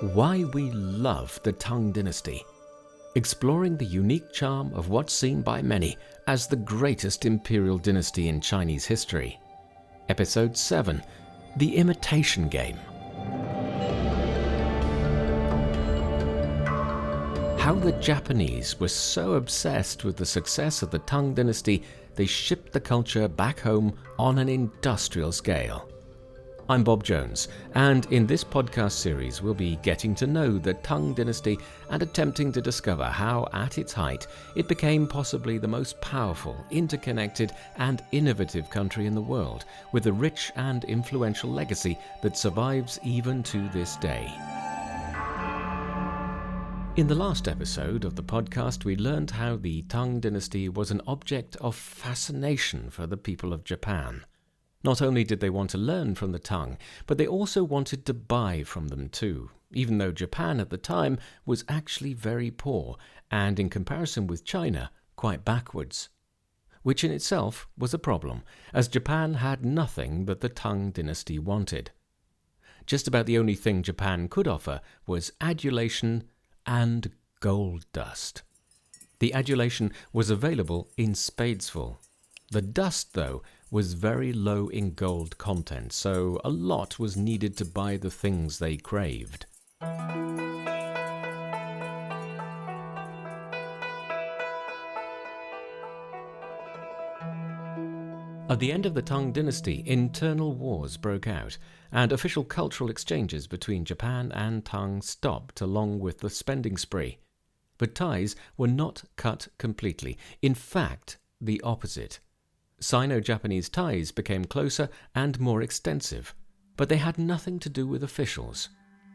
Why we love the Tang Dynasty. Exploring the unique charm of what's seen by many as the greatest imperial dynasty in Chinese history. Episode 7. The Imitation Game. How the Japanese were so obsessed with the success of the Tang Dynasty, they shipped the culture back home on an industrial scale. I'm Bob Jones, and in this podcast series we'll be getting to know the Tang Dynasty and attempting to discover how, at its height, it became possibly the most powerful, interconnected and innovative country in the world, with a rich and influential legacy that survives even to this day. In the last episode of the podcast, we learned how the Tang Dynasty was an object of fascination for the people of Japan. Not only did they want to learn from the Tang, but they also wanted to buy from them too, even though Japan at the time was actually very poor and, in comparison with China, quite backwards. Which in itself was a problem, as Japan had nothing that the Tang Dynasty wanted. Just about the only thing Japan could offer was adulation and gold dust. The adulation was available in spadesful. The dust, though, was very low in gold content, so a lot was needed to buy the things they craved. At the end of the Tang Dynasty, internal wars broke out, and official cultural exchanges between Japan and Tang stopped along with the spending spree. But ties were not cut completely. In fact, the opposite. Sino-Japanese ties became closer and more extensive, but they had nothing to do with officials.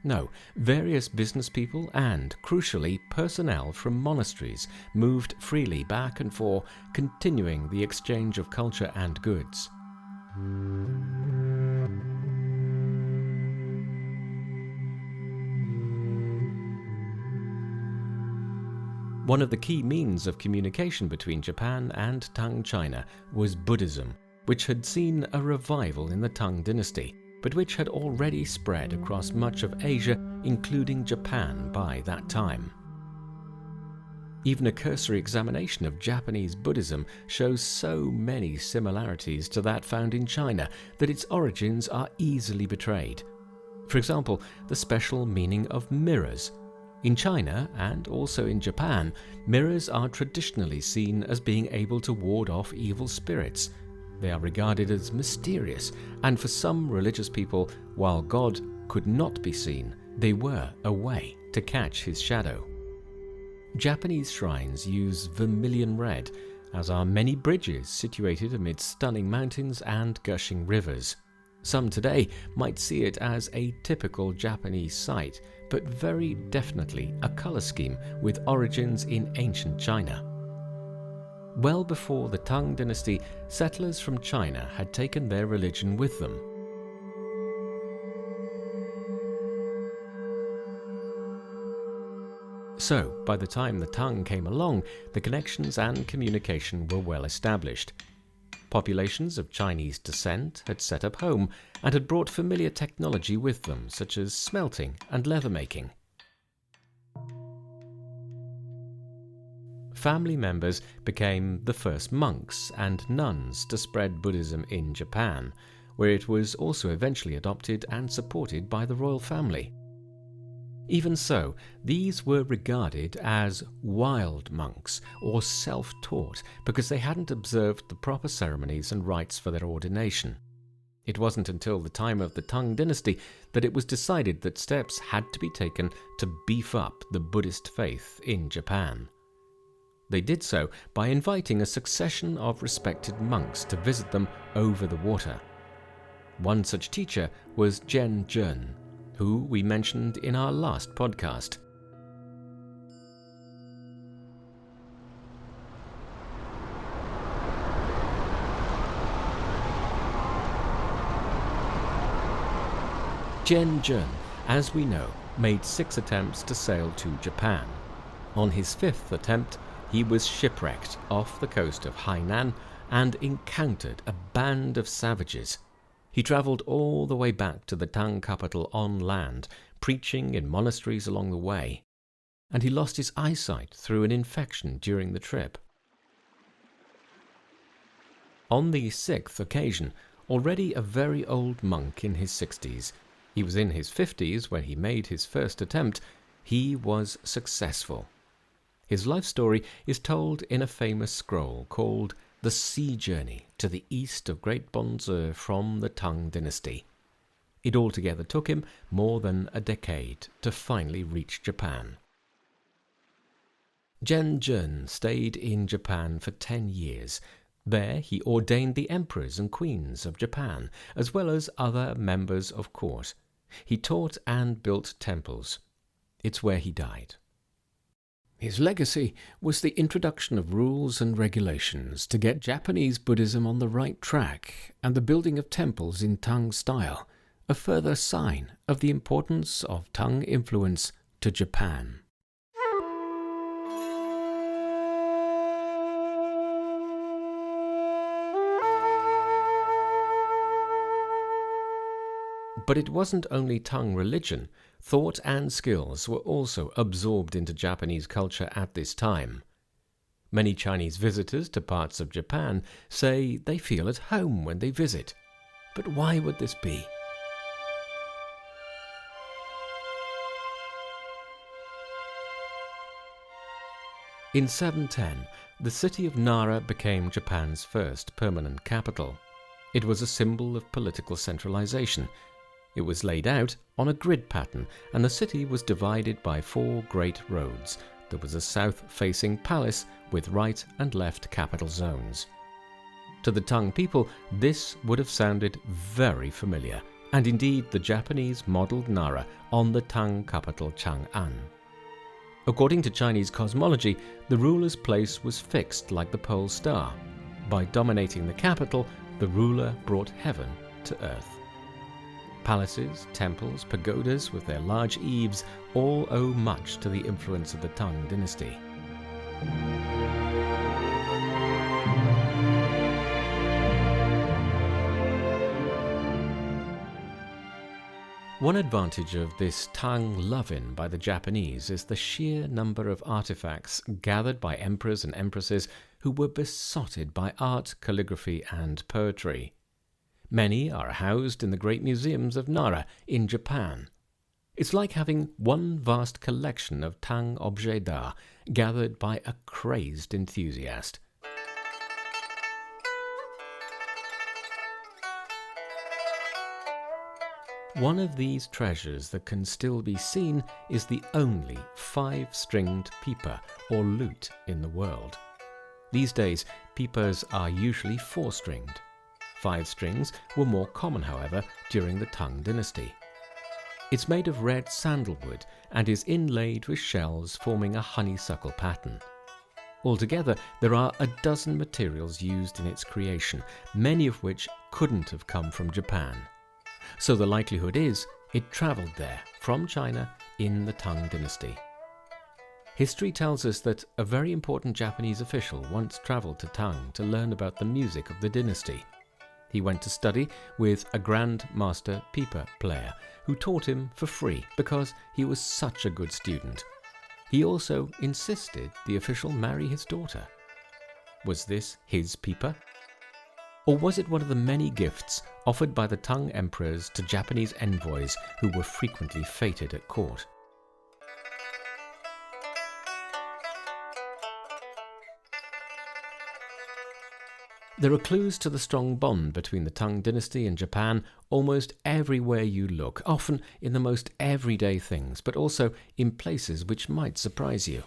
No, various business people and, crucially, personnel from monasteries moved freely back and forth, continuing the exchange of culture and goods. One of the key means of communication between Japan and Tang China was Buddhism, which had seen a revival in the Tang Dynasty, but which had already spread across much of Asia, including Japan by that time. Even a cursory examination of Japanese Buddhism shows so many similarities to that found in China that its origins are easily betrayed. For example, the special meaning of mirrors. In China, and also in Japan, mirrors are traditionally seen as being able to ward off evil spirits. They are regarded as mysterious, and for some religious people, while God could not be seen, they were a way to catch his shadow. Japanese shrines use vermilion red, as are many bridges situated amid stunning mountains and gushing rivers. Some today might see it as a typical Japanese sight, but very definitely a color scheme with origins in ancient China. Well before the Tang Dynasty, settlers from China had taken their religion with them. So, by the time the Tang came along, the connections and communication were well established. Populations of Chinese descent had set up home and had brought familiar technology with them, such as smelting and leather making. Family members became the first monks and nuns to spread Buddhism in Japan, where it was also eventually adopted and supported by the royal family. Even so, these were regarded as wild monks or self-taught because they hadn't observed the proper ceremonies and rites for their ordination. It wasn't until the time of the Tang Dynasty that it was decided that steps had to be taken to beef up the Buddhist faith in Japan. They did so by inviting a succession of respected monks to visit them over the water. One such teacher was Zhen Jun, who we mentioned in our last podcast. Zhen Jun, as we know, made 6 attempts to sail to Japan. On his 5th attempt, he was shipwrecked off the coast of Hainan and encountered a band of savages. He travelled all the way back to the Tang capital on land, preaching in monasteries along the way, and he lost his eyesight through an infection during the trip. On the 6th occasion, already a very old monk in his 60s, he was in his 50s when he made his first attempt, he was successful. His life story is told in a famous scroll called The Sea Journey to the East of Great Bonzi from the Tang Dynasty. It altogether took him more than a decade to finally reach Japan. Zhen stayed in Japan for 10 years. There he ordained the emperors and queens of Japan, as well as other members of court. He taught and built temples. It's where he died. His legacy was the introduction of rules and regulations to get Japanese Buddhism on the right track and the building of temples in Tang style, a further sign of the importance of Tang influence to Japan. But it wasn't only Tang religion. Thought and skills were also absorbed into Japanese culture at this time. Many Chinese visitors to parts of Japan say they feel at home when they visit. But why would this be? In 710, the city of Nara became Japan's first permanent capital. It was a symbol of political centralization. It was laid out on a grid pattern, and the city was divided by 4 great roads. There was a south-facing palace with right and left capital zones. To the Tang people, this would have sounded very familiar, and indeed the Japanese modelled Nara on the Tang capital Chang'an. According to Chinese cosmology, the ruler's place was fixed like the pole star. By dominating the capital, the ruler brought heaven to earth. Palaces, temples, pagodas with their large eaves all owe much to the influence of the Tang Dynasty. One advantage of this Tang love-in by the Japanese is the sheer number of artifacts gathered by emperors and empresses who were besotted by art, calligraphy, and poetry. Many are housed in the great museums of Nara in Japan. It's like having one vast collection of Tang objets d'art gathered by a crazed enthusiast. One of these treasures that can still be seen is the only 5-stringed pipa or lute in the world. These days, pipas are usually 4-stringed. 5 strings were more common, however, during the Tang Dynasty. It's made of red sandalwood and is inlaid with shells forming a honeysuckle pattern. Altogether, there are a dozen materials used in its creation, many of which couldn't have come from Japan. So the likelihood is it travelled there from China in the Tang Dynasty. History tells us that a very important Japanese official once travelled to Tang to learn about the music of the dynasty. He went to study with a Grand Master pipa player who taught him for free because he was such a good student. He also insisted the official marry his daughter. Was this his pipa? Or was it one of the many gifts offered by the Tang emperors to Japanese envoys who were frequently feted at court? There are clues to the strong bond between the Tang Dynasty and Japan almost everywhere you look, often in the most everyday things, but also in places which might surprise you.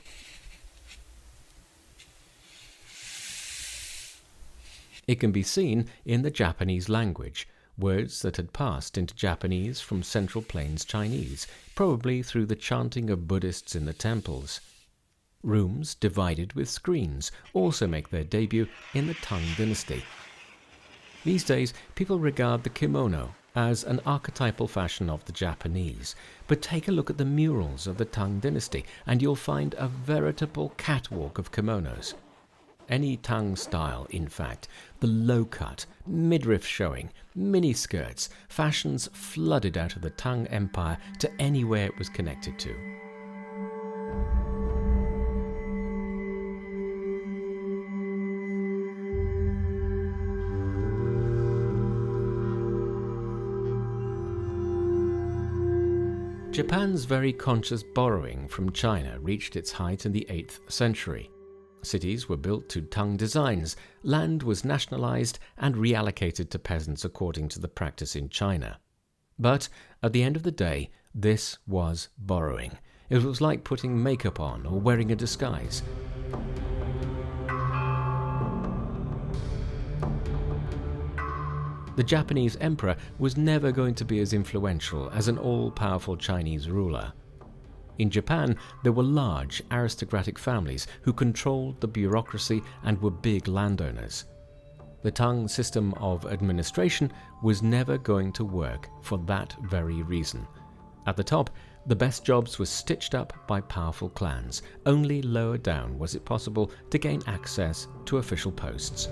It can be seen in the Japanese language, words that had passed into Japanese from Central Plains Chinese, probably through the chanting of Buddhists in the temples. Rooms divided with screens also make their debut in the Tang Dynasty. These days, people regard the kimono as an archetypal fashion of the Japanese, but take a look at the murals of the Tang Dynasty and you'll find a veritable catwalk of kimonos. any Tang style, in fact. The low cut, midriff showing, mini skirts, fashions flooded out of the Tang Empire to anywhere it was connected to. Japan's very conscious borrowing from China reached its height in the 8th century. Cities were built to Tang designs, land was nationalized and reallocated to peasants according to the practice in China. But at the end of the day, this was borrowing. It was like putting makeup on or wearing a disguise. The Japanese emperor was never going to be as influential as an all-powerful Chinese ruler. In Japan, there were large aristocratic families who controlled the bureaucracy and were big landowners. The Tang system of administration was never going to work for that very reason. At the top, the best jobs were stitched up by powerful clans. Only lower down was it possible to gain access to official posts.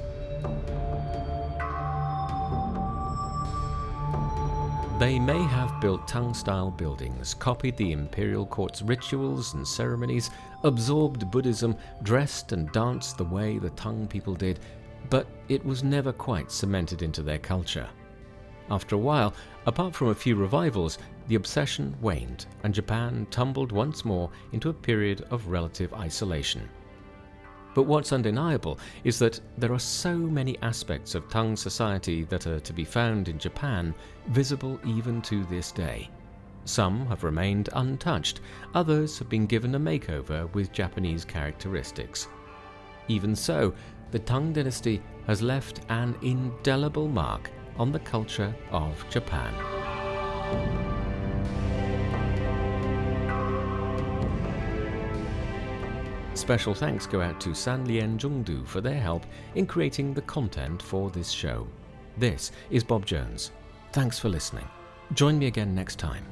They may have built Tang-style buildings, copied the imperial court's rituals and ceremonies, absorbed Buddhism, dressed and danced the way the Tang people did, but it was never quite cemented into their culture. After a while, apart from a few revivals, the obsession waned and Japan tumbled once more into a period of relative isolation. But what's undeniable is that there are so many aspects of Tang society that are to be found in Japan, visible even to this day. Some have remained untouched, others have been given a makeover with Japanese characteristics. Even so, the Tang Dynasty has left an indelible mark on the culture of Japan. Special thanks go out to Sanlian Zhongdu for their help in creating the content for this show. This is Bob Jones. Thanks for listening. Join me again next time.